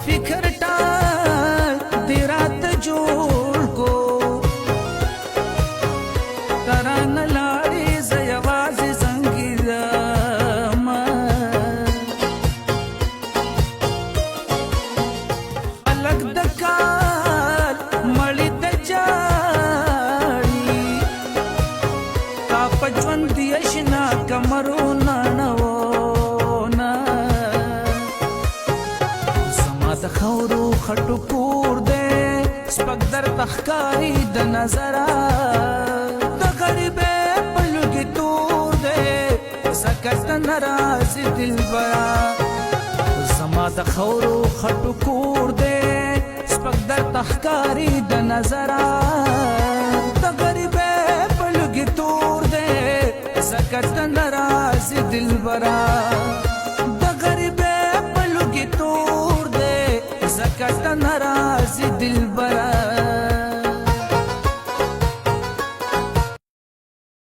فکر ټال دې راته جوړ کو ترانه لاړې زه یوازې زنګېږمه خلک د کال مړي ته جاړي تا په ژوند دې اشنا کمرونه نوونه زما د خاورو خټو کور دی سپک درته ښکاري د نظره د غریبۍ په لوګي تور دی ځکه ته نه راځې دلبره زما د خاورو خټو کور دی سپک درته ښکاري د نظره د غریبۍ په لوګي تور دی ځکه ته نه راځې دلبره د غریبۍ په لوګي تور دی ځکه ته نه راځې دلبره